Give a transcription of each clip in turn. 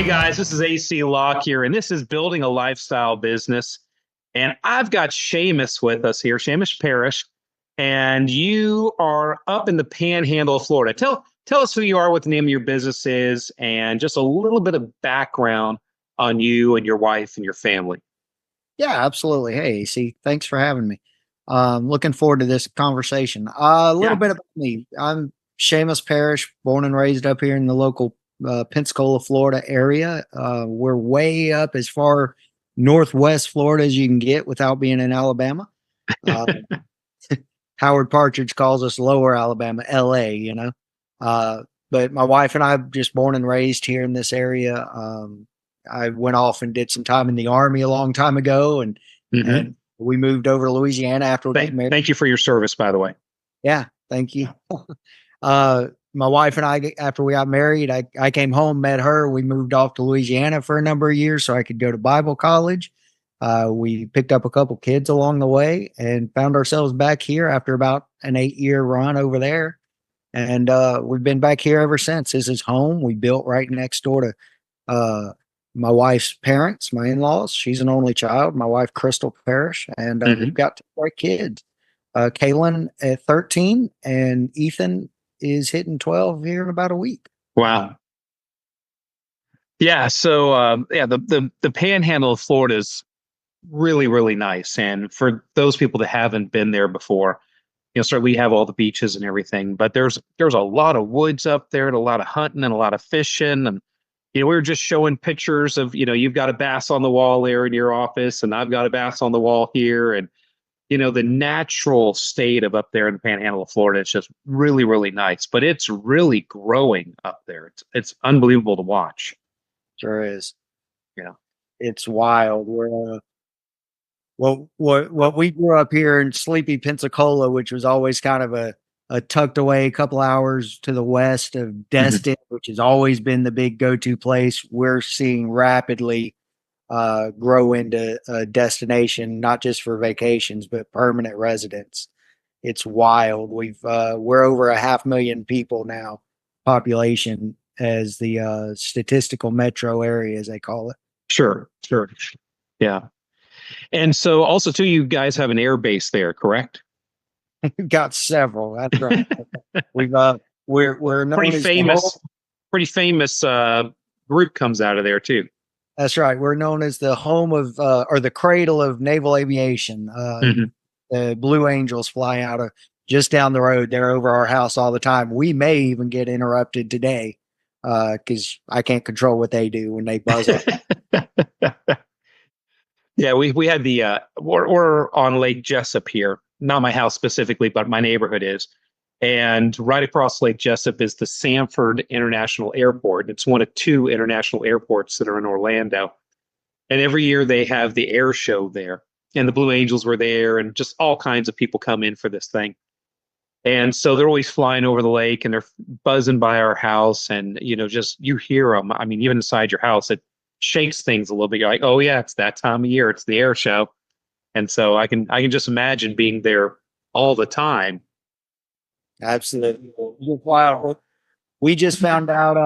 Guys, this is AC Lockyer, and this is Building a Lifestyle Business. And I've got Sheamus with us here, Sheamus Parrish, and you are up in the panhandle of Florida. Tell us who you are, what the name of your business is, and just a little bit of background on you and your wife and your family. Yeah, absolutely. Hey, AC, thanks for having me. Looking forward to this conversation. A little bit about me. I'm Sheamus Parrish, born and raised up here in the local Pensacola, Florida area. We're way up as far northwest Florida as you can get without being in Alabama. Howard Partridge calls us Lower Alabama, LA, but my wife and I just born and raised here in this area. I went off and did some time in the Army a long time ago, and we moved over to Louisiana after we got married. Thank you for your service, by the way. Yeah, thank you. My wife and I, after we got married, I came home, met her. We moved off to Louisiana for a number of years so I could go to Bible college. We picked up a couple kids along the way and found ourselves back here after about an 8-year run over there. And we've been back here ever since. This is home. We built right next door to my wife's parents, my in-laws. She's an only child, my wife, Crystal Parrish, and we've got 2 great kids. Kaylin at 13 and Ethan is hitting 12 here in about a week. Wow. Yeah. So, the panhandle of Florida is really, really nice. And for those people that haven't been there before, certainly we have all the beaches and everything, but there's a lot of woods up there and a lot of hunting and a lot of fishing. And, we were just showing pictures of, you've got a bass on the wall there in your office, and I've got a bass on the wall here. And, the natural state of up there in the panhandle of Florida, it's just really, really nice, but it's really growing up there. It's unbelievable to watch. Sure is. Yeah. It's wild. We're, what we grew up here in sleepy Pensacola, which was always kind of a tucked away couple hours to the west of Destin, which has always been the big go-to place. We're seeing rapidly grow into a destination, not just for vacations, but permanent residence. It's wild. We're over 500,000 people now, population, as the statistical metro area, as they call it. Sure. Yeah. And so also too, you guys have an air base there, correct? We've got several. That's right. We're known pretty famous group comes out of there too. That's right. We're known as the home of or the cradle of naval aviation. The Blue Angels fly out of just down the road. They're over our house all the time. We may even get interrupted today because I can't control what they do when they buzz up. Yeah, we had we're on Lake Jessup here. Not my house specifically, but my neighborhood is. And right across Lake Jessup is the Sanford International Airport. It's one of 2 international airports that are in Orlando. And every year they have the air show there. And the Blue Angels were there, and just all kinds of people come in for this thing. And so they're always flying over the lake, and they're buzzing by our house. And, just you hear them. I mean, even inside your house, it shakes things a little bit. You're like, oh, yeah, it's that time of year. It's the air show. And so I can just imagine being there all the time. Absolutely. Wow. We just found out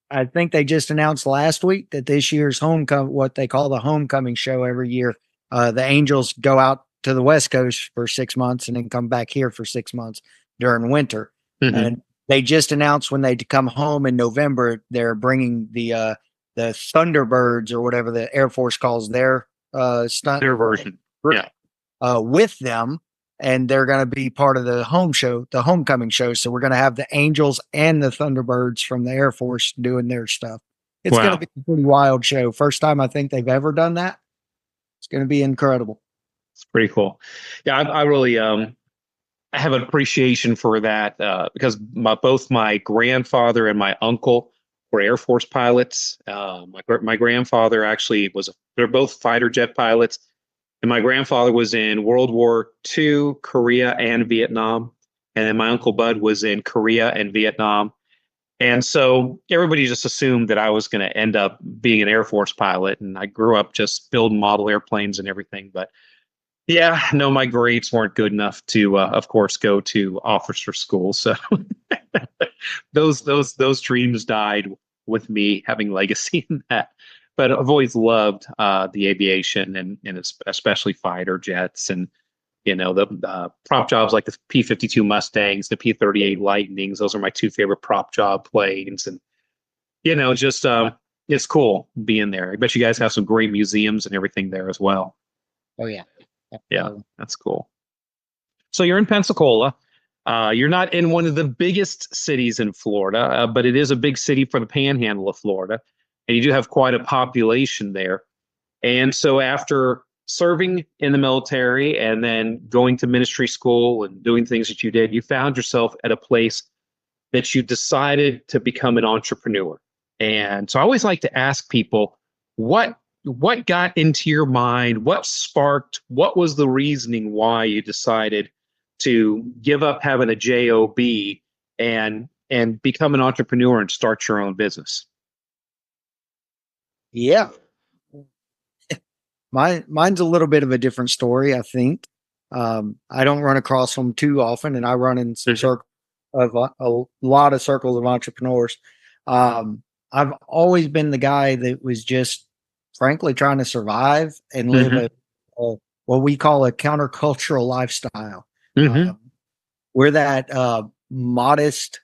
I think they just announced last week that this year's what they call the homecoming show every year. The Angels go out to the West Coast for 6 months and then come back here for 6 months during winter. And they just announced when they come home in November, they're bringing the Thunderbirds, or whatever the Air Force calls their stunt, their version, with them, and they're going to be part of the homecoming show. So we're going to have the Angels and the Thunderbirds from the Air Force doing their stuff. It's going to be a pretty wild show. First time I think they've ever done that. It's going to be incredible. It's pretty cool. Yeah, I really I have an appreciation for that because both my grandfather and my uncle were Air Force pilots. My grandfather actually they're both fighter jet pilots. And my grandfather was in World War II, Korea, and Vietnam. And then my Uncle Bud was in Korea and Vietnam. And so everybody just assumed that I was going to end up being an Air Force pilot. And I grew up just building model airplanes and everything. But yeah, no, my grades weren't good enough to, of course, go to officer school. So those dreams died with me having legacy in that. But I've always loved the aviation and especially fighter jets and the prop jobs like the P-52 Mustangs, the P-38 Lightnings. Those are my two favorite prop job planes, and just it's cool being there. I bet you guys have some great museums and everything there as well. Oh yeah. Yeah, that's cool. So you're in Pensacola. You're not in one of the biggest cities in Florida, but it is a big city for the panhandle of Florida. And you do have quite a population there. And so after serving in the military and then going to ministry school and doing things that you did, you found yourself at a place that you decided to become an entrepreneur. And so I always like to ask people, what got into your mind? What sparked? What was the reasoning why you decided to give up having a job and become an entrepreneur and start your own business? Yeah. Mine's a little bit of a different story, I think. I don't run across them too often, and I run in some circles of a lot of circles of entrepreneurs. I've always been the guy that was just frankly trying to survive and live a what we call a countercultural lifestyle. We're that modest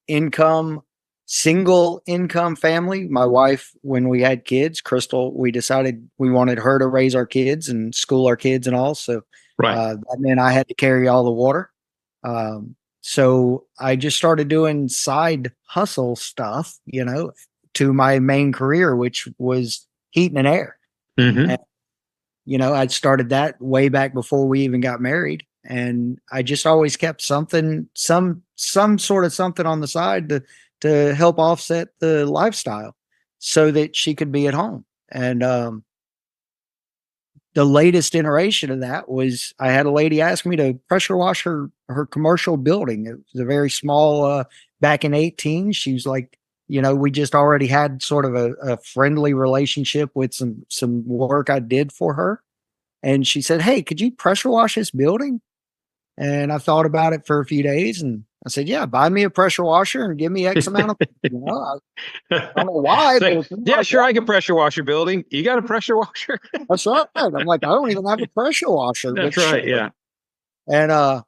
income, single income family. My wife, when we had kids, Crystal, we decided we wanted her to raise our kids and school our kids and all. So that meant I had to carry all the water. So I just started doing side hustle stuff, to my main career, which was heating and air. And, I'd started that way back before we even got married. And I just always kept some sort of something on the side to help offset the lifestyle so that she could be at home. And the latest iteration of that was I had a lady ask me to pressure wash her commercial building. It was a very small, back in 18. She was like, we just already had sort of a friendly relationship with some work I did for her. And she said, "Hey, could you pressure wash this building?" And I thought about it for a few days and I said, "Yeah, buy me a pressure washer and give me X amount of, I don't know why. But yeah, sure. I can pressure wash your building. You got a pressure washer? That's right." I'm like, I don't even have a pressure washer. That's right. Sure. Yeah.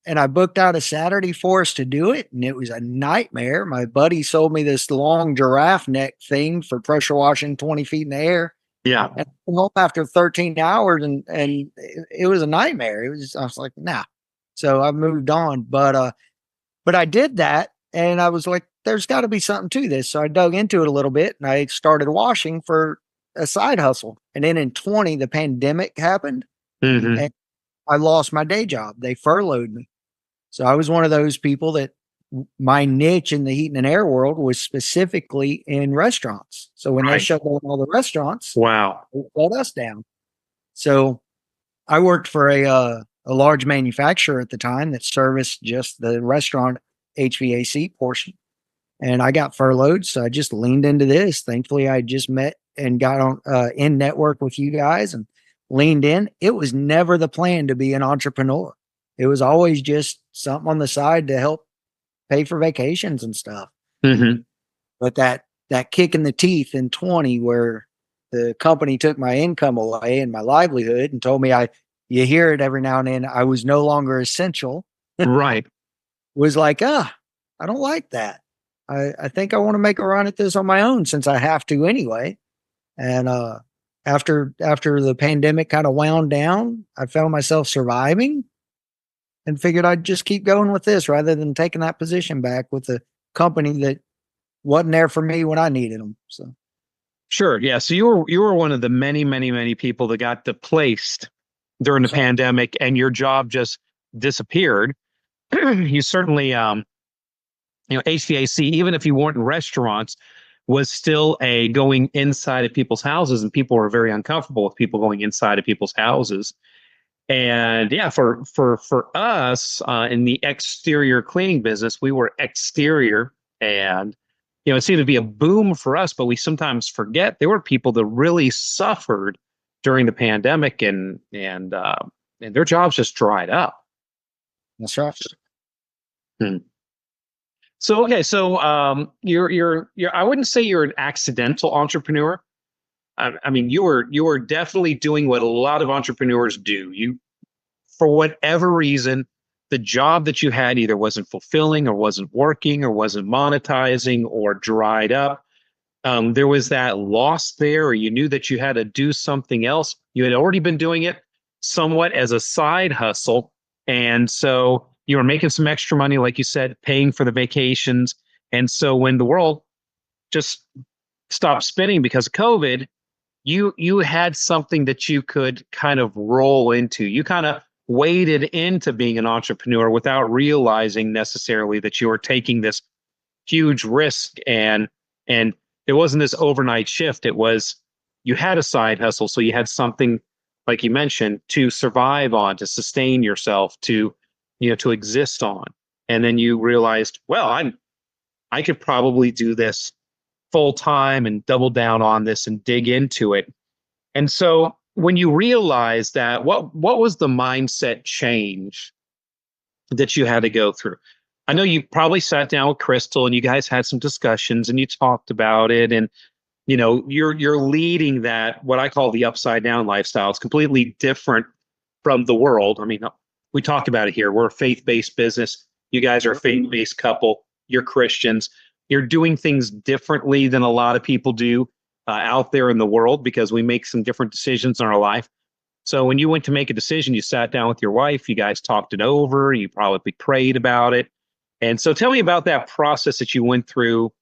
And I booked out a Saturday for us to do it. And it was a nightmare. My buddy sold me this long giraffe neck thing for pressure washing 20 feet in the air. Yeah. And I came home after 13 hours and it was a nightmare. I was like, nah. So I moved on, but I did that and I was like, there's got to be something to this. So I dug into it a little bit and I started washing for a side hustle. And then in 20, the pandemic happened and I lost my day job. They furloughed me. So I was one of those people that my niche in the heating and air world was specifically in restaurants. So when they shut down all the restaurants, they let us down. So I worked for a large manufacturer at the time that serviced just the restaurant HVAC portion. And I got furloughed. So I just leaned into this. Thankfully, I just met and got on in network with you guys and leaned in. It was never the plan to be an entrepreneur. It was always just something on the side to help pay for vacations and stuff. But that kick in the teeth in 20 where the company took my income away and my livelihood and told me you hear it every now and then, I was no longer essential. Right. Was like, I don't like that. I think I want to make a run at this on my own since I have to anyway. And after the pandemic kind of wound down, I found myself surviving and figured I'd just keep going with this rather than taking that position back with a company that wasn't there for me when I needed them. So, sure, yeah. So you were one of the many people that got displaced during the pandemic, and your job just disappeared. You certainly, HVAC, even if you weren't in restaurants, was still a going inside of people's houses, and people were very uncomfortable with people going inside of people's houses. And yeah, for us in the exterior cleaning business, we were exterior, and it seemed to be a boom for us. But we sometimes forget there were people that really suffered during the pandemic, and their jobs just dried up. That's right. So okay, so you're I wouldn't say you're an accidental entrepreneur. I mean, you were definitely doing what a lot of entrepreneurs do. You, for whatever reason, the job that you had either wasn't fulfilling or wasn't working or wasn't monetizing or dried up. There was that loss there, or you knew that you had to do something else. You had already been doing it somewhat as a side hustle. And so you were making some extra money, like you said, paying for the vacations. And so when the world just stopped spinning because of COVID, you had something that you could kind of roll into. You kind of waded into being an entrepreneur without realizing necessarily that you were taking this huge risk, and it wasn't this overnight shift. It was, you had a side hustle, so you had something, like you mentioned, to survive on, to sustain yourself, to, to exist on. And then you realized, well, I could probably do this full time and double down on this and dig into it. And so when you realize that, what was the mindset change that you had to go through? I know you probably sat down with Crystal and you guys had some discussions and you talked about it, and you're leading that, what I call the upside down lifestyle. It's completely different from the world. I mean, we talk about it here. We're a faith-based business. You guys are a faith-based couple. You're Christians. You're doing things differently than a lot of people do out there in the world, because we make some different decisions in our life. So when you went to make a decision, you sat down with your wife, you guys talked it over, you probably prayed about it. And so tell me about that process that you went through,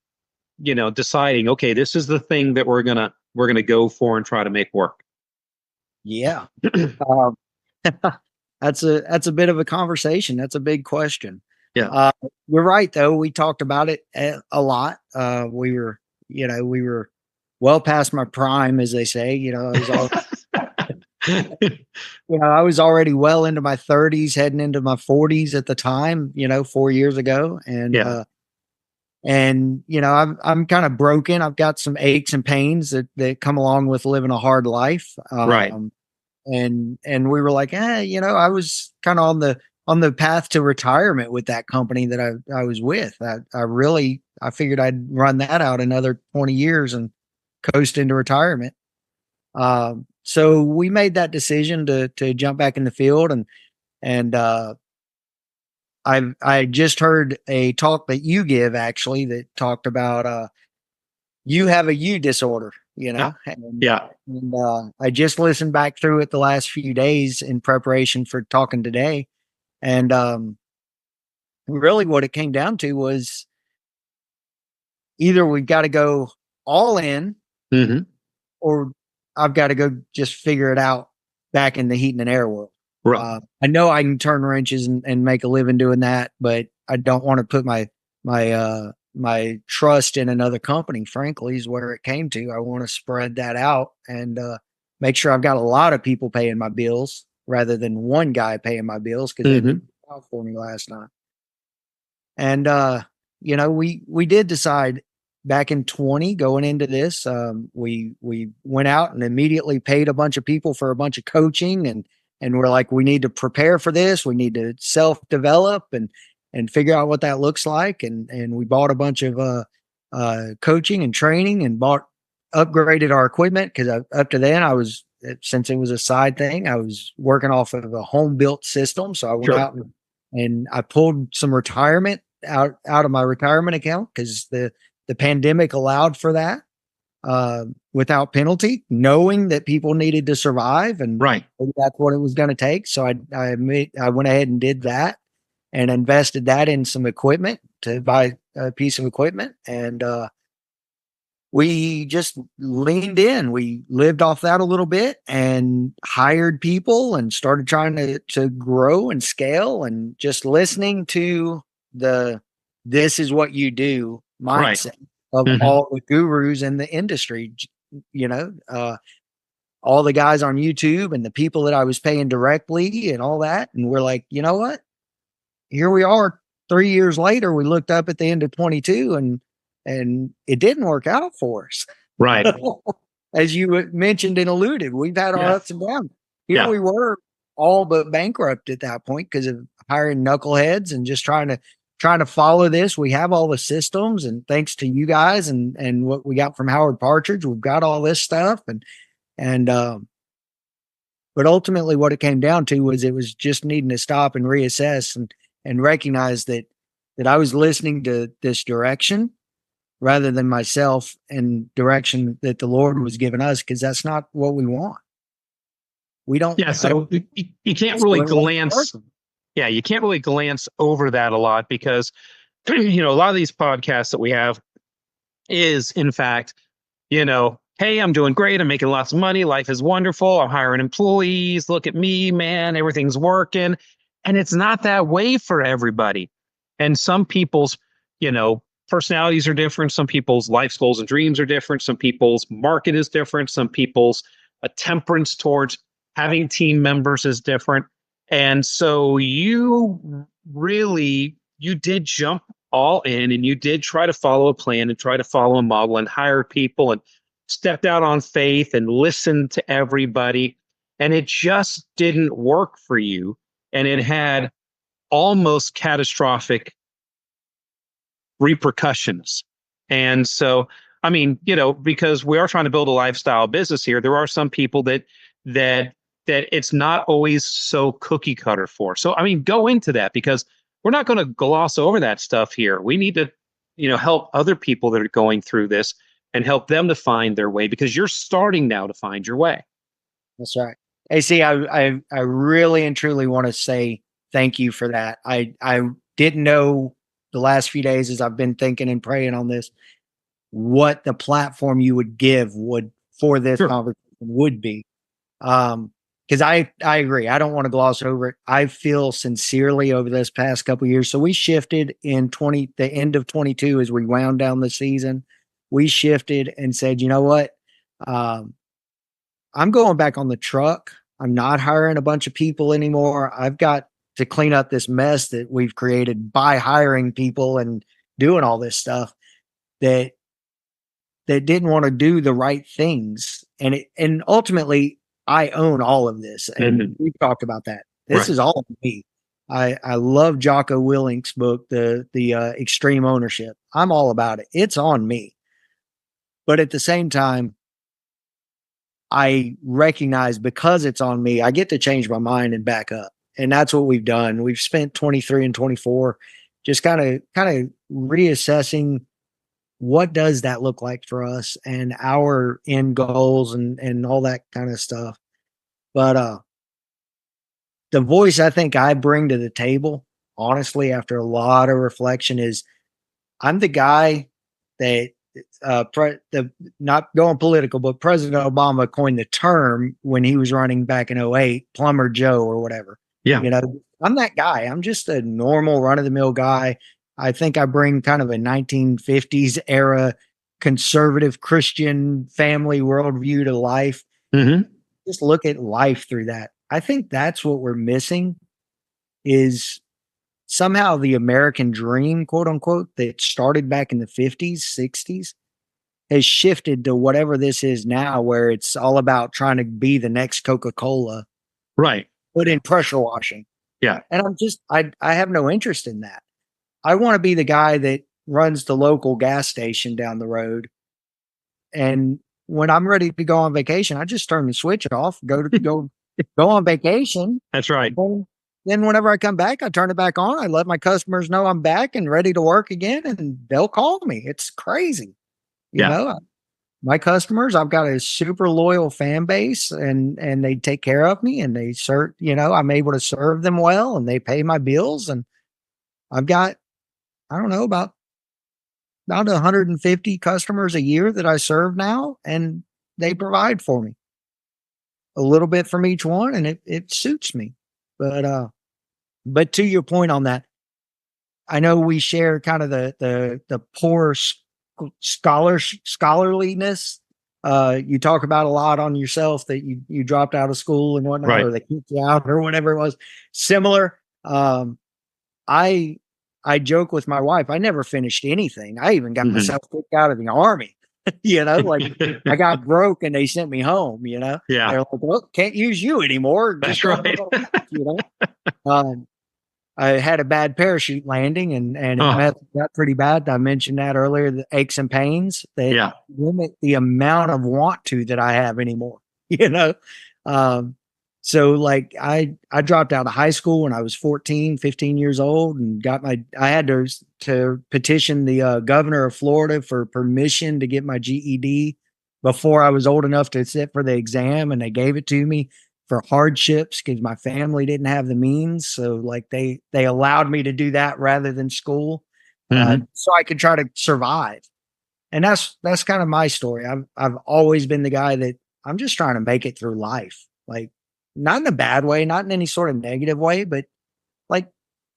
deciding, okay, this is the thing that we're gonna go for and try to make work. Yeah. Um, that's a bit of a conversation. That's a big question. Yeah. You're right though. We talked about it a lot. We were well past my prime, as they say. I was already well into my 30s, heading into my 40s at the time, 4 years ago. And Yeah. I'm kind of broken. I've got some aches and pains that come along with living a hard life. Right. And we were like, I was kind of on the path to retirement with that company that I was with. I figured I'd run that out another 20 years and coast into retirement. So we made that decision to jump back in the field, and I just heard a talk that you give, actually, that talked about you have a you disorder, Yeah. and, Yeah. I just listened back through it the last few days in preparation for talking today, and really what it came down to was either we've got to go all in, Hmm. or I've got to go just figure it out back in the heat and air world. Right. I know I can turn wrenches and make a living doing that, but I don't want to put my trust in another company. Frankly, is where it came to. I want to spread that out and make sure I've got a lot of people paying my bills rather than one guy paying my bills, because they Hmm. did out for me last night. And we did decide back in 20 going into this. We went out and immediately paid a bunch of people for a bunch of coaching, and we're like, we need to prepare for this. We need to self-develop and figure out what that looks like. And we bought a bunch of coaching and training, and upgraded our equipment, because up to then since it was a side thing, I was working off of a home built system. So I went Sure. out and I pulled some retirement out of my retirement account, because the pandemic allowed for that without penalty, knowing that people needed to survive, and Right. that's what it was going to take. So I went ahead and did that and invested that in some equipment to buy a piece of equipment, and we just leaned in. We lived off that a little bit and hired people and started trying to grow and scale, and just listening to this is what you do mindset of Mhm. all the gurus in the industry, all the guys on YouTube and the people that I was paying directly and all that. And we're like, you know what? Here we are 3 years later. We looked up at the end of 22, and it didn't work out for us. Right. As you mentioned and alluded, we've had our Yeah. ups and downs. Here Yeah. we were all but bankrupt at that point because of hiring knuckleheads and just trying trying to follow this. We have all the systems, and thanks to you guys and what we got from Howard Partridge, we've got all this stuff. And but ultimately what it came down to was it was just needing to stop and reassess and recognize that I was listening to this direction rather than myself and direction that the Lord was giving us, because that's not what we want. We don't. Yeah. So you can't really glance. Yeah. You can't really glance over that a lot because, a lot of these podcasts that we have is, in fact, hey, I'm doing great. I'm making lots of money. Life is wonderful. I'm hiring employees. Look at me, man. Everything's working. And it's not that way for everybody. And some people's, personalities are different. Some people's life goals and dreams are different. Some people's market is different. Some people's temperance towards having team members is different. And so you did jump all in, and you did try to follow a plan and try to follow a model and hire people and stepped out on faith and listened to everybody. And it just didn't work for you. And it had almost catastrophic repercussions. And so, because we are trying to build a lifestyle business here, there are some people that it's not always so cookie cutter for. So, go into that, because we're not going to gloss over that stuff here. We need to, help other people that are going through this and help them to find their way, because you're starting now to find your way. That's right. AC, I really and truly want to say thank you for that. I didn't know the last few days, as I've been thinking and praying on this, what the platform you would give for this conversation would be. Because I agree. I don't want to gloss over it. I feel sincerely over this past couple of years. So we shifted in the end of 22 as we wound down the season. We shifted and said, you know what? I'm going back on the truck. I'm not hiring a bunch of people anymore. I've got to clean up this mess that we've created by hiring people and doing all this stuff that didn't want to do the right things. And ultimately, I own all of this. And we talked about that. This is all me. I love Jocko Willink's book, the Extreme Ownership. I'm all about it. It's on me. But at the same time, I recognize, because it's on me, I get to change my mind and back up. And that's what we've done. We've spent 23 and 24 just kind of reassessing what does that look like for us and our end goals and all that kind of stuff. But the voice I think I bring to the table, honestly, after a lot of reflection, is I'm the guy that not going political, but President Obama coined the term when he was running back in 08, Plumber Joe or whatever. Yeah. I'm that guy. I'm just a normal run-of-the-mill guy. I think I bring kind of a 1950s era conservative Christian family worldview to life. Mm-hmm. Just look at life through that. I think that's what we're missing, is somehow the American dream, quote unquote, that started back in the 50s, 60s, has shifted to whatever this is now, where it's all about trying to be the next Coca-Cola. Right. Put in pressure washing. Yeah. And I have no interest in that. I want to be the guy that runs the local gas station down the road. And when I'm ready to go on vacation, I just turn the switch off, go on vacation. That's right. Then whenever I come back, I turn it back on. I let my customers know I'm back and ready to work again, and they'll call me. It's crazy. You know, my customers, I've got a super loyal fan base, and they take care of me, and they serve, I'm able to serve them well, and they pay my bills. And I've got, I don't know, about 150 customers a year that I serve now, and they provide for me a little bit from each one, and it suits me. But to your point on that, I know we share kind of the poor scholarliness. You talk about a lot on yourself that you dropped out of school and whatnot, or they kicked you out or whatever it was. Similar. I joke with my wife, I never finished anything. I even got myself kicked out of the Army. Like I got broke and they sent me home. Yeah. They're like, well, can't use you anymore. That's right. I had a bad parachute landing and it Oh, got pretty bad. I mentioned that earlier, the aches and pains that yeah. limit the amount of want to that I have anymore, you know? Um, so like I dropped out of high school when I was 14, 15 years old and I had to petition the governor of Florida for permission to get my GED before I was old enough to sit for the exam. And they gave it to me for hardships because my family didn't have the means. So like they allowed me to do that rather than school, Hmm. so I could try to survive. And that's kind of my story. I've always been the guy that I'm just trying to make it through life, like not in a bad way, not in any sort of negative way, but like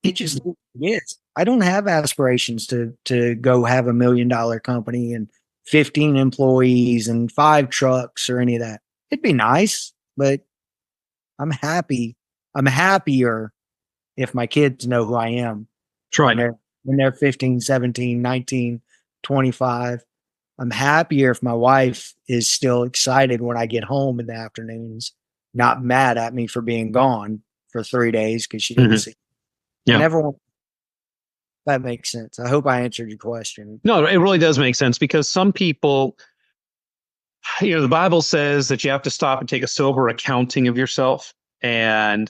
it just is. I don't have aspirations to go have $1 million company and 15 employees and 5 trucks or any of that. It'd be nice, but I'm happy. I'm happier if my kids know who I am That's right. when they're 15, 17, 19, 25. I'm happier if my wife is still excited when I get home in the afternoons, not mad at me for being gone for 3 days because she didn't Hmm. see. I Yeah. never want that makes sense. I hope I answered your question. No, it really does make sense because some people, the Bible says that you have to stop and take a sober accounting of yourself. And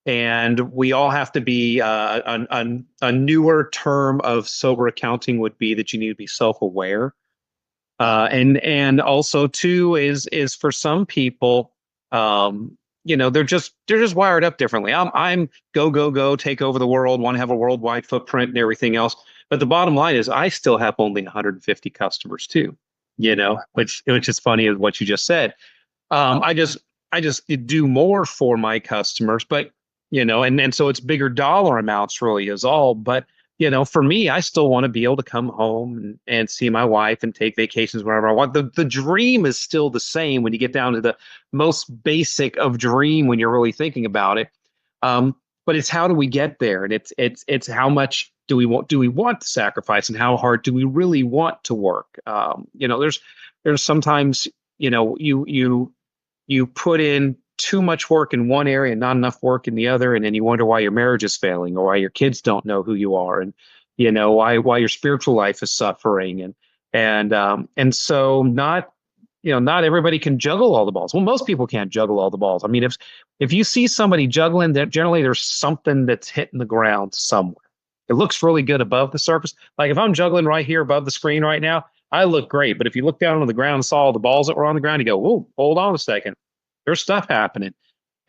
we all have to be a newer term of sober accounting would be that you need to be self-aware. And also too is for some people, they're just wired up differently. I'm go go go, take over the world, want to have a worldwide footprint and everything else. But the bottom line is, I still have only 150 customers too. Which is funny as what you just said. I just do more for my customers, but and so it's bigger dollar amounts really is all. But for me, I still want to be able to come home and see my wife and take vacations wherever I want. The dream is still the same when you get down to the most basic of dream when you're really thinking about it. Um, but it's how do we get there, and it's how much do we want to sacrifice, and how hard do we really want to work? There's sometimes you put in too much work in one area and not enough work in the other, and then you wonder why your marriage is failing or why your kids don't know who you are, and why your spiritual life is suffering, and so not everybody can juggle all the balls. Well, most people can't juggle all the balls. I mean, if you see somebody juggling, that generally there's something that's hitting the ground somewhere. It looks really good above the surface. Like if I'm juggling right here above the screen right now, I look great. But if you look down on the ground and saw all the balls that were on the ground, you go, "Whoa, hold on a second. There's stuff happening."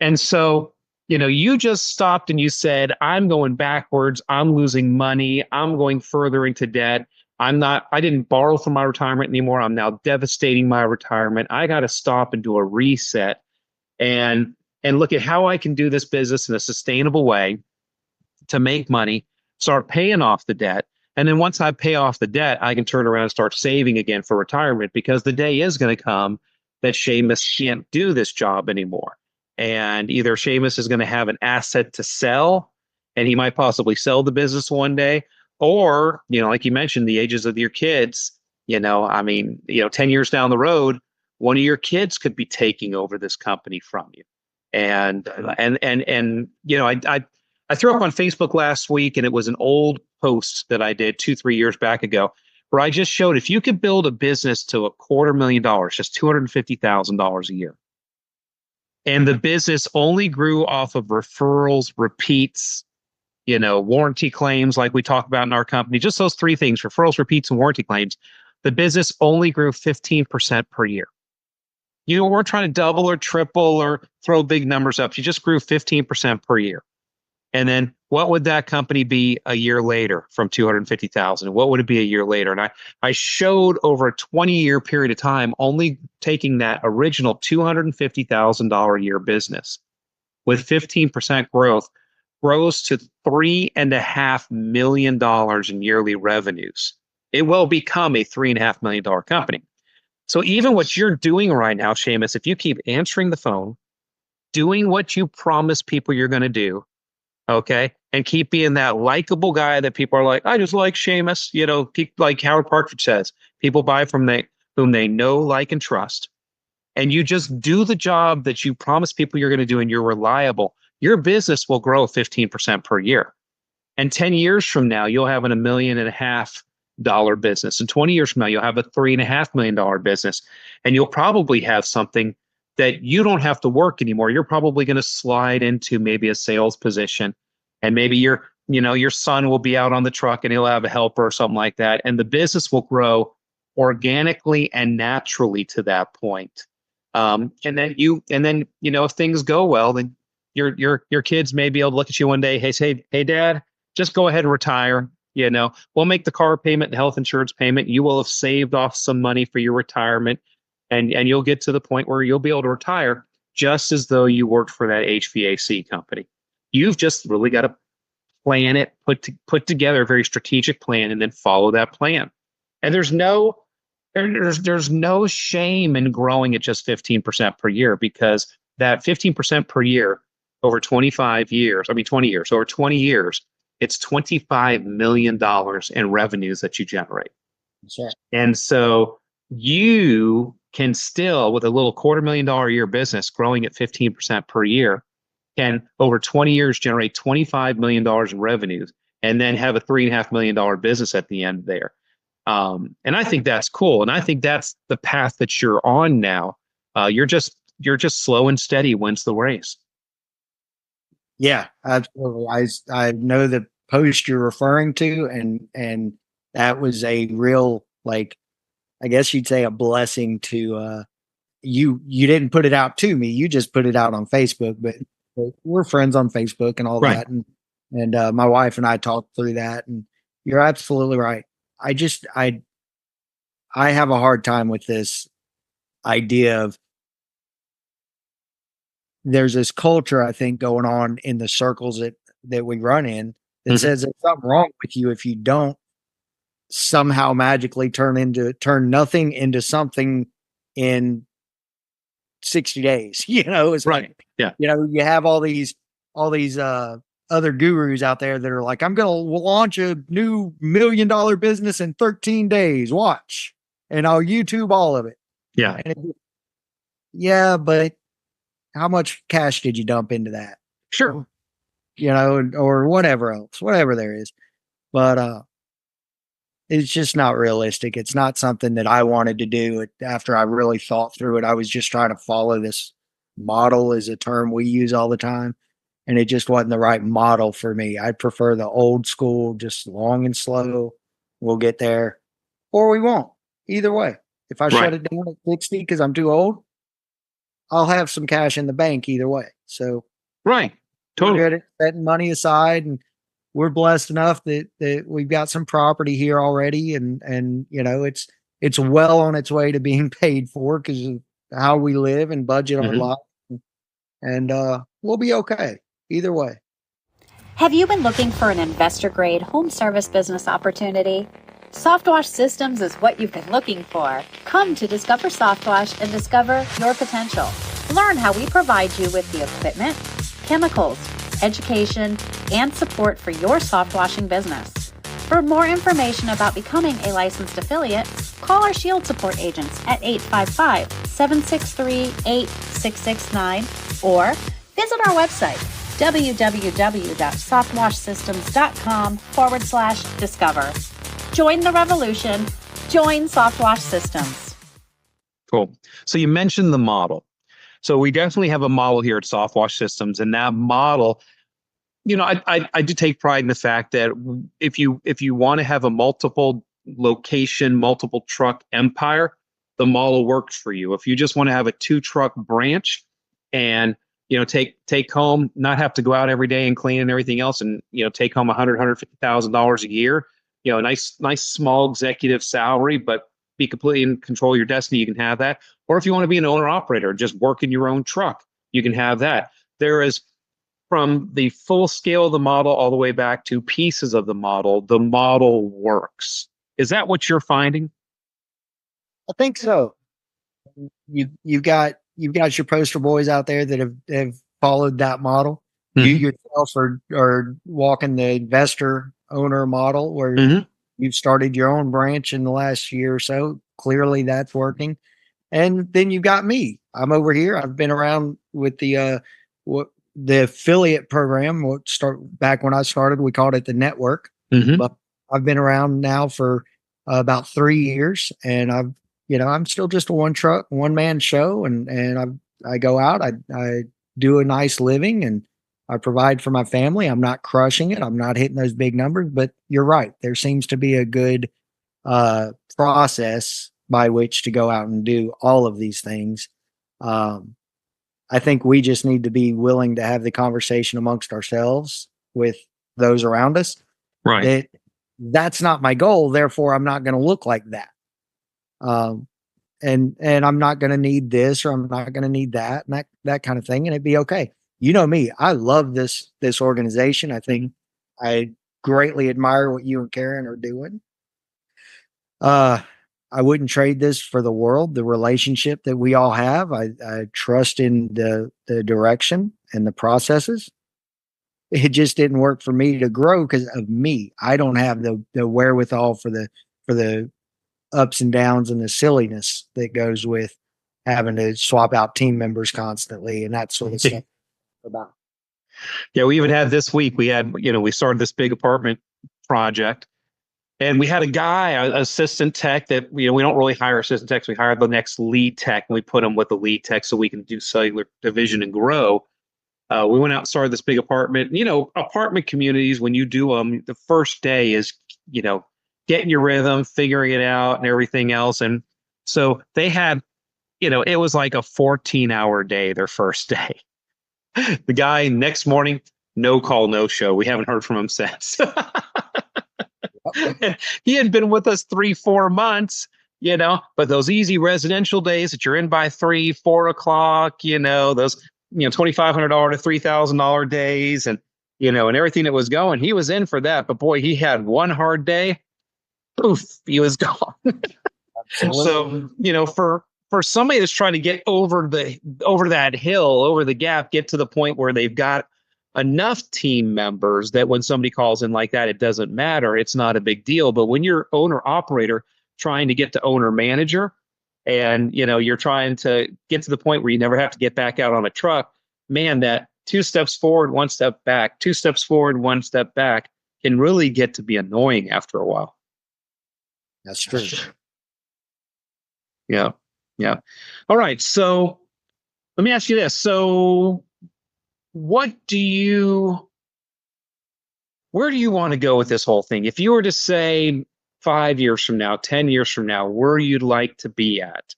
And so, you just stopped and you said, "I'm going backwards. I'm losing money. I'm going further into debt. I didn't borrow from my retirement anymore. I'm now devastating my retirement. I got to stop and do a reset and look at how I can do this business in a sustainable way to make money, start paying off the debt. And then once I pay off the debt, I can turn around and start saving again for retirement, because the day is going to come that Seamus can't do this job anymore. And either Seamus is going to have an asset to sell, and he might possibly sell the business one day, or, like you mentioned, the ages of your kids, 10 years down the road, one of your kids could be taking over this company from you. And I threw up on Facebook last week, and it was an old post that I did 2-3 years back ago, where I just showed if you could build a business to $250,000, just $250,000 a year, and the business only grew off of referrals, repeats, warranty claims, like we talk about in our company, just those three things: referrals, repeats, and warranty claims. The business only grew 15% per year. We're trying to double or triple or throw big numbers up. You just grew 15% per year. And then what would that company be a year later from 250,000? What would it be a year later? And I showed over a 20-year period of time, only taking that original $250,000 a year business with 15% growth grows to $3.5 million in yearly revenues. It will become a $3.5 million company. So even what you're doing right now, Seamus, if you keep answering the phone, doing what you promise people you're going to do, okay, and keep being that likable guy that people are like, "I just like Seamus," like Howard Partridge says, people buy from whom they know, like, and trust. And you just do the job that you promise people you're going to do, and you're reliable, your business will grow 15% per year. And 10 years from now, you'll have a $1.5 million business. And 20 years from now, you'll have a $3.5 million business. And you'll probably have something that you don't have to work anymore. You're probably going to slide into maybe a sales position. And maybe your son will be out on the truck and he'll have a helper or something like that. And the business will grow organically and naturally to that point. And then if things go well, then your kids may be able to look at you one day, hey, Dad, just go ahead and retire. We'll make the car payment, the health insurance payment. You will have saved off some money for your retirement, and you'll get to the point where you'll be able to retire just as though you worked for that HVAC company. You've just really got to plan it, put together a very strategic plan, and then follow that plan. And there's no shame in growing at just 15% per year, because that 15% per year over 20 years, over 20 years, it's $25 million in revenues that you generate. Sure. And so you can still, with a little $250,000 a year business growing at 15% per year, can over 20 years generate $25 million in revenues and then have a $3.5 million business at the end there. And I think that's cool. And I think that's the path that you're on now. You're just slow and steady wins the race. Yeah, absolutely. I know the post you're referring to, and that was a real, like, I guess you'd say a blessing to you. You didn't put it out to me. You just put it out on Facebook, but we're friends on Facebook and all Right. that. And my wife and I talked through that, and you're absolutely right. I have a hard time with this idea of, there's this culture, I think, going on in the circles that we run in that says there's something wrong with you if you don't somehow magically turn nothing into something in 60 days. It's Right. Yeah. You have all these other gurus out there that are like, I'm going to launch a new $1 million business in 13 days. Watch, and I'll YouTube all of it. Yeah. Yeah, but how much cash did you dump into that? Sure. Or whatever there is. But it's just not realistic. It's not something that I wanted to do after I really thought through it. I was just trying to follow this model, is a term we use all the time. And it just wasn't the right model for me. I prefer the old school, just long and slow. We'll get there, or we won't. Either way. If I shut it down at 60 because I'm too old, I'll have some cash in the bank either way. So right. Totally. We're good at setting money aside, and we're blessed enough that we've got some property here already, and it's well on its way to being paid for because of how we live and budget our life. And we'll be okay either way. Have you been looking for an investor-grade home service business opportunity? Softwash Systems is what you've been looking for. Come to Discover Softwash and discover your potential. Learn how we provide you with the equipment, chemicals, education, and support for your soft washing business. For more information about becoming a licensed affiliate, call our Shield support agents at 855-763-8669 or visit our website, www.softwashsystems.com/discover. Join the revolution. Join Softwash Systems. Cool. So you mentioned the model. So we definitely have a model here at Softwash Systems, and that model, I do take pride in the fact that if you want to have a multiple location, multiple truck empire, the model works for you. If you just want to have a 2-truck branch and take home, not have to go out every day and clean and everything else, and take home $150,000 a year, nice small executive salary, but be completely in control of your destiny, you can have that. Or if you want to be an owner operator, just work in your own truck, you can have that. There is, from the full scale of the model all the way back to pieces of the model works. Is that what you're finding? I think so. You've got your poster boys out there that have followed that model. You yourself are walking the investor owner model where you've started your own branch in the last year or so. Clearly that's working. And then you've got me. I'm over here. I've been around with the the affiliate program, we'll start back when I started, we called it the network, Mhm. but I've been around now for about 3 years, and I'm still just a one man show, and I go out, I do a nice living, and I provide for my family. I'm not crushing it. I'm not hitting those big numbers, but you're right. There seems to be a good process by which to go out and do all of these things. Um, I think we just need to be willing to have the conversation amongst ourselves with those around us Right. that that's not my goal. Therefore, I'm not going to look like that. Um, and I'm not going to need this, or I'm not going to need that, and that kind of thing. And it'd be okay. You know me, I love this organization. I think I greatly admire what you and Karen are doing. I wouldn't trade this for the world. The relationship that we all have, I trust in the direction and the processes. It just didn't work for me to grow because of me. I don't have the wherewithal for the ups and downs and the silliness that goes with having to swap out team members constantly and that sort of stuff. About Yeah, we even had this week, we started this big apartment project, and we had a guy, an assistant tech that, we don't really hire assistant techs. We hire the next lead tech, and we put him with the lead tech so we can do cellular division and grow. We went out and started this big apartment. Apartment communities, when you do them, the first day is, getting your rhythm, figuring it out and everything else. And so they had, it was like a 14-hour day, their first day. The guy next morning, no call, no show. We haven't heard from him since. He had been with us 3-4 months, but those easy residential days that you're in by 3-4 o'clock, those, $2,500 to $3,000 days, and, and everything that was going, he was in for that. But boy, he had one hard day. Poof, he was gone. So, for somebody that's trying to get over that hill, over the gap, get to the point where they've got enough team members that when somebody calls in like that, it doesn't matter. It's not a big deal. But when you're owner operator trying to get to owner manager, and you're trying to get to the point where you never have to get back out on a truck, man, that 2 steps forward, 1 step back, 2 steps forward, 1 step back can really get to be annoying after a while. that's true. Yeah. Yeah. All right. So let me ask you this. So where do you want to go with this whole thing? If you were to say 5 years from now, 10 years from now, where you'd like to be at,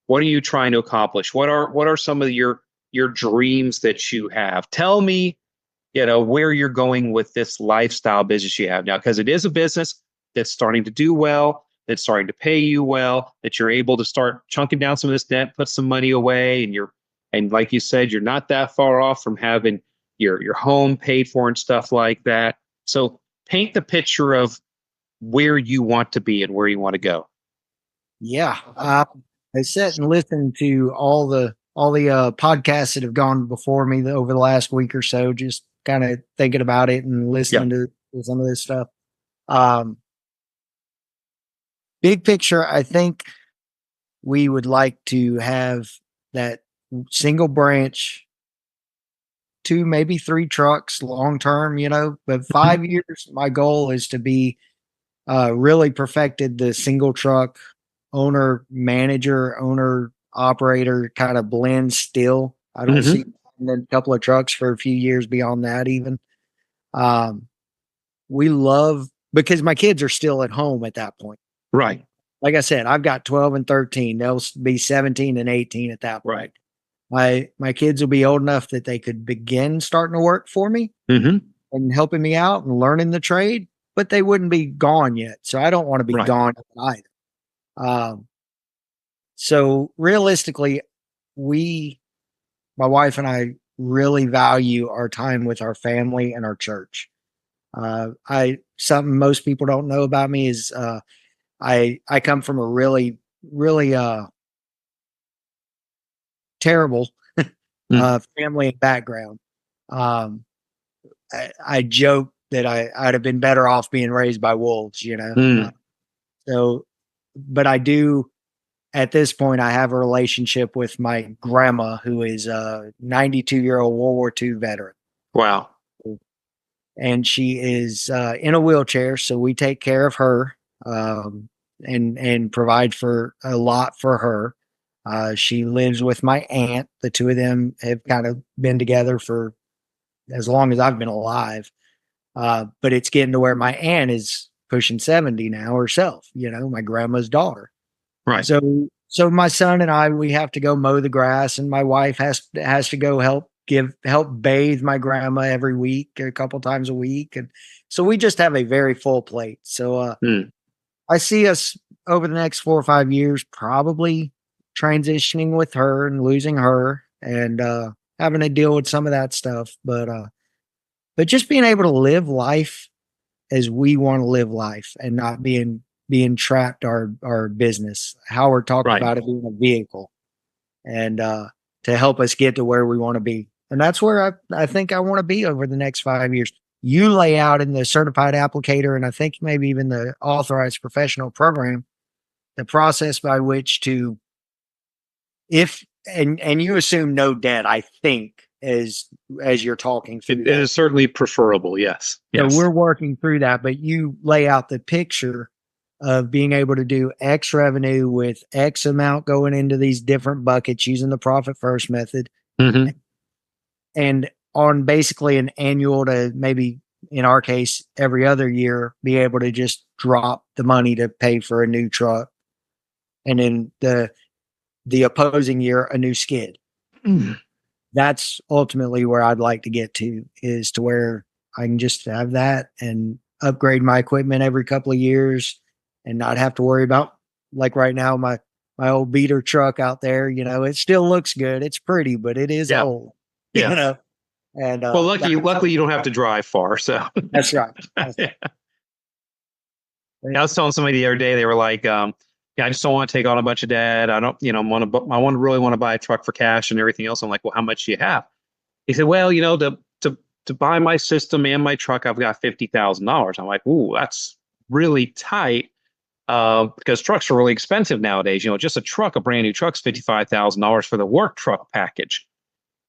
what are you trying to accomplish? What are some of your dreams that you have? Tell me, where you're going with this lifestyle business you have now, because it is a business that's starting to do well, that's starting to pay you well, that you're able to start chunking down some of this debt, put some money away, and like you said, you're not that far off from having your home paid for and stuff like that. So paint the picture of where you want to be and where you want to go. Yeah. I sat and listened to all the podcasts that have gone before me over the last week or so, just kind of thinking about it and listening to some of this stuff. Big picture, I think we would like to have that single branch, 2, maybe 3 trucks long term, but 5 years, my goal is to be really perfected the single truck owner, manager, owner, operator kind of blend still. I don't see a couple of trucks for a few years beyond that even. We love, because my kids are still at home at that point. Right. Like I said, I've got 12 and 13. They'll be 17 and 18 at that point. Right. My kids will be old enough that they could begin starting to work for me and helping me out and learning the trade, but they wouldn't be gone yet. So I don't want to be gone either. So realistically, my wife and I really value our time with our family and our church. Something most people don't know about me is, I come from a really, really, terrible, family and background. I joke that I'd have been better off being raised by wolves, So, but I do at this point, I have a relationship with my grandma, who is a 92-year-old World War II veteran. Wow. And she is in a wheelchair. So we take care of her and provide for a lot for her. She lives with my aunt. The two of them have kind of been together for as long as I've been alive. But it's getting to where my aunt is pushing 70 now herself, my grandma's daughter. Right. So my son and I, we have to go mow the grass, and my wife has to go help bathe my grandma every week, a couple times a week. And so we just have a very full plate. So I see us over the next 4 or 5 years, probably transitioning with her and losing her and having to deal with some of that stuff. But just being able to live life as we want to live life and not being trapped our business, how we're talking Right. about it being a vehicle, and to help us get to where we want to be. And that's where I think I want to be over the next 5 years. You lay out in the certified applicator, and I think maybe even the authorized professional program, the process by which to, and you assume no debt, I think, as you're talking through It that. is certainly preferable. Yes. So Yes. we're working through that, but you lay out the picture of being able to do X revenue with X amount going into these different buckets using the profit first method. Mhm. And on basically an annual to maybe, in our case, every other year, be able to just drop the money to pay for a new truck. And in the opposing year, a new skid. Mm. That's ultimately where I'd like to get to, is to where I can just have that and upgrade my equipment every couple of years and not have to worry about, like right now, my old beater truck out there. It still looks good. It's pretty, but it is Yeah. old, Yeah. and Well, luckily you don't have to drive far. So that's right. Yeah. I was telling somebody the other day, they were like, yeah, I just don't want to take on a bunch of debt. I don't, really want to buy a truck for cash and everything else. I'm like, well, how much do you have? He said, well, to buy my system and my truck, I've got $50,000. I'm like, ooh, that's really tight. Because trucks are really expensive nowadays. Just a brand new truck's $55,000 for the work truck package.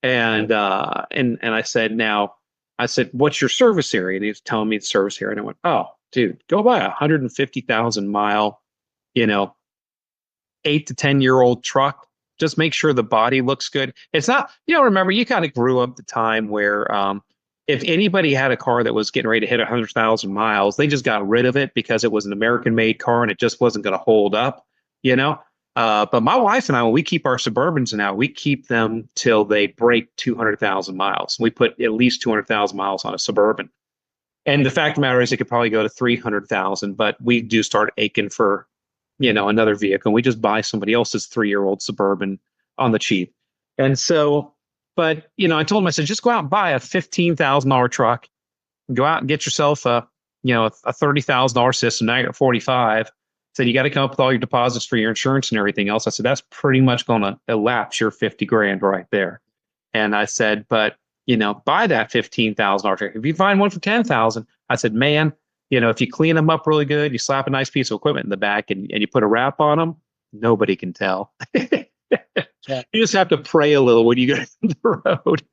And I said, what's your service area? And he was telling me the service area. And I went, oh, dude, go buy 150,000 mile, 8 to 10-year-old truck. Just make sure the body looks good. It's not, remember, you kind of grew up the time where if anybody had a car that was getting ready to hit 100,000 miles, they just got rid of it because it was an American-made car and it just wasn't going to hold up, But my wife and I, when we keep our Suburbans now, we keep them till they break 200,000 miles. We put at least 200,000 miles on a Suburban. And the fact of the matter is, it could probably go to 300,000, but we do start aching for, another vehicle. We just buy somebody else's 3-year-old Suburban on the cheap. And so, but, I told him, I said, just go out and buy a $15,000 truck, go out and get yourself a $30,000 system. Now you're at 45. Said, you got to come up with all your deposits for your insurance and everything else. I said, that's pretty much going to elapse your 50 grand right there. And I said, but, buy that $15,000 truck. If you find one for 10,000, I said, man, if you clean them up really good, you slap a nice piece of equipment in the back and you put a wrap on them, nobody can tell. Yeah. You just have to pray a little when you go down the road.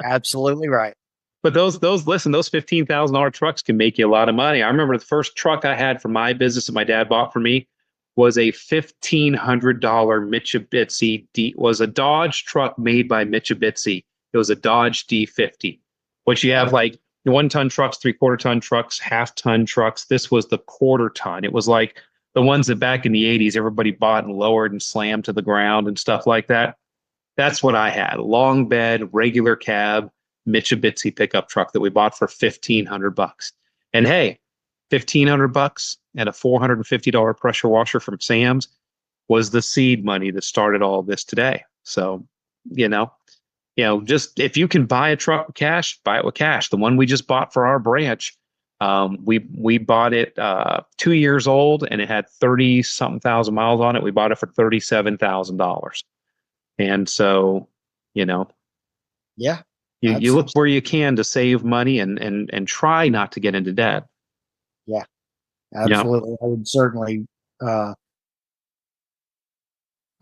Absolutely right. But those $15,000 trucks can make you a lot of money. I remember the first truck I had for my business that my dad bought for me was a $1,500 Mitsubishi was a Dodge truck made by Mitsubishi. It was a Dodge D50, which you have like 1-ton trucks, 3/4-ton trucks, half-ton trucks. This was the quarter-ton. It was like the ones that back in the 80s, everybody bought and lowered and slammed to the ground and stuff like that. That's what I had. Long bed, regular cab, Mitsubishi pickup truck that we bought for $1,500. And hey, $1,500 and a $450 pressure washer from Sam's was the seed money that started all of this today. So, just if you can buy a truck with cash, buy it with cash. The one we just bought for our branch, we bought it 2 years old and it had 30-something thousand miles on it. We bought it for $37,000. And so, Yeah. You look where you can to save money and try not to get into debt. Yeah, absolutely. I would certainly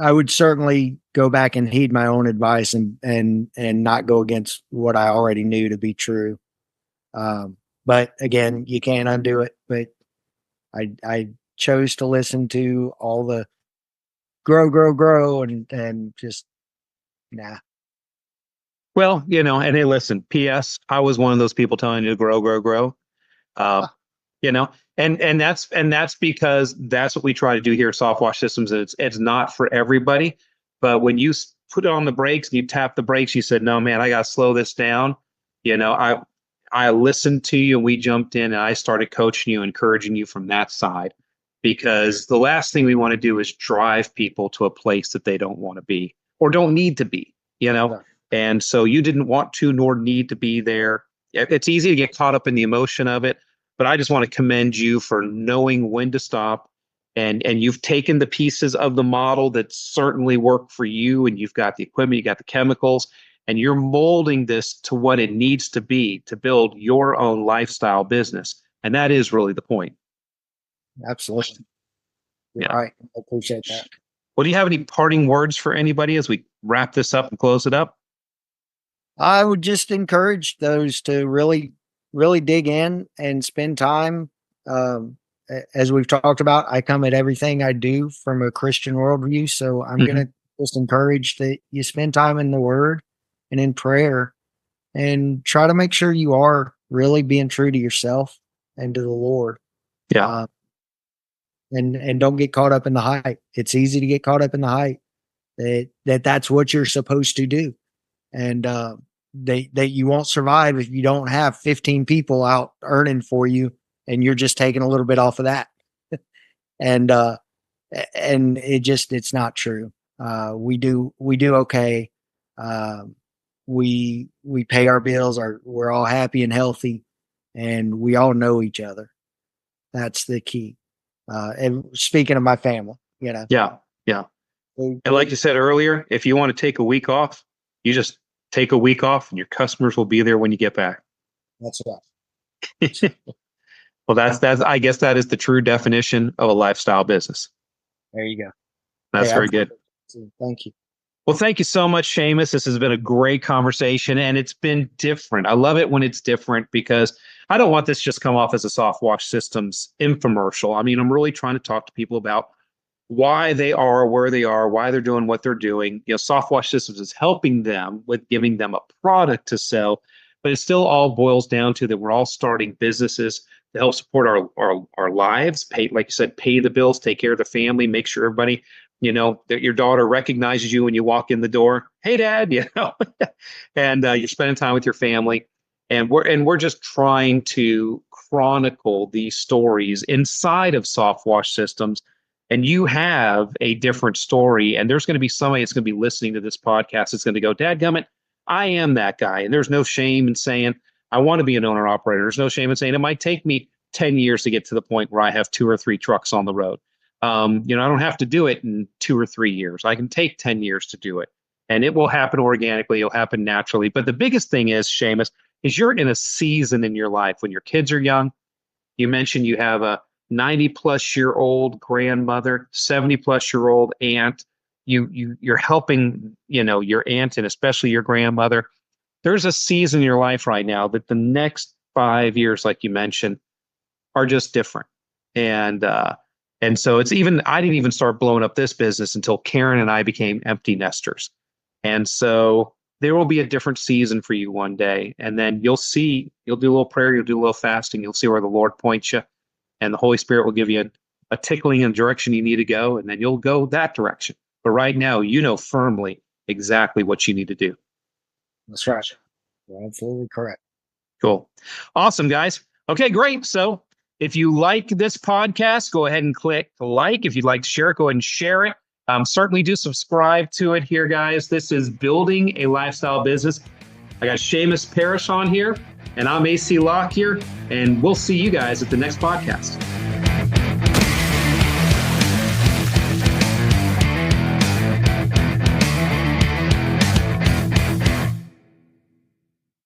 I would certainly go back and heed my own advice and not go against what I already knew to be true. But again, you can't undo it. But I chose to listen to all the grow, and just nah. Well, and hey, listen, P.S. I was one of those people telling you to grow. You know, and that's because that's what we try to do here at Softwash Systems. It's not for everybody, but when you put it on the brakes and you tap the brakes, you said, no, man, I got to slow this down. I listened to you and we jumped in and I started coaching you, encouraging you from that side, because the last thing we want to do is drive people to a place that they don't want to be or don't need to be, Yeah. And so you didn't want to nor need to be there. It's easy to get caught up in the emotion of it, but I just want to commend you for knowing when to stop. And you've taken the pieces of the model that certainly work for you, and you've got the equipment, you got the chemicals, and you're molding this to what it needs to be to build your own lifestyle business. And that is really the point. Absolutely. You're Yeah. right. I appreciate that. Well, do you have any parting words for anybody as we wrap this up and close it up? I would just encourage those to really, really dig in and spend time. As we've talked about, I come at everything I do from a Christian worldview. So I'm going to just encourage that you spend time in the Word and in prayer and try to make sure you are really being true to yourself and to the Lord. Yeah. And don't get caught up in the hype. It's easy to get caught up in the hype that's what you're supposed to do. And that you won't survive if you don't have 15 people out earning for you and you're just taking a little bit off of that. and it's not true. We do okay. We pay our bills, we're all happy and healthy, and we all know each other. That's the key. And speaking of my family, Yeah. And like you said earlier, if you want to take a week off, you just take a week off and your customers will be there when you get back. That's right. Well, that's I guess that is the true definition of a lifestyle business. There you go. That's very good. Thank you. Well, thank you so much, Seamus. This has been a great conversation and it's been different. I love it when it's different because I don't want this just come off as a Softwash Systems infomercial. I mean, I'm really trying to talk to people about why they are where they are, why they're doing what they're doing. Softwash Systems is helping them with giving them a product to sell, but it still all boils down to that we're all starting businesses to help support our lives, pay, like you said, pay the bills, take care of the family, make sure everybody, that your daughter recognizes you when you walk in the door. Hey, Dad, and you're spending time with your family. And we're just trying to chronicle these stories inside of Softwash Systems. And you have a different story, and there's going to be somebody that's going to be listening to this podcast that's going to go, Dadgummit, I am that guy. And there's no shame in saying, I want to be an owner operator. There's no shame in saying it might take me 10 years to get to the point where I have 2 or 3 trucks on the road. I don't have to do it in 2 or 3 years. I can take 10 years to do it. And it will happen organically. It'll happen naturally. But the biggest thing is, Seamus, is you're in a season in your life when your kids are young. You mentioned you have a 90-plus-year-old grandmother, 70-plus-year-old aunt. You're helping, your aunt and especially your grandmother. There's a season in your life right now that the next 5 years, like you mentioned, are just different. And so I didn't even start blowing up this business until Karen and I became empty nesters. And so there will be a different season for you one day. And then you'll do a little prayer, you'll do a little fasting, you'll see where the Lord points you. And the Holy Spirit will give you a tickling in the direction you need to go, and then you'll go that direction. But right now, you know firmly exactly what you need to do. That's right. You're absolutely correct. Cool. Awesome, guys. Okay, great. So if you like this podcast, go ahead and click like. If you'd like to share it, go ahead and share it. Certainly do subscribe to it here, guys. This is Building a Lifestyle Business. I got Sheamus Parrish on here, and I'm AC Lockyer, and we'll see you guys at the next podcast.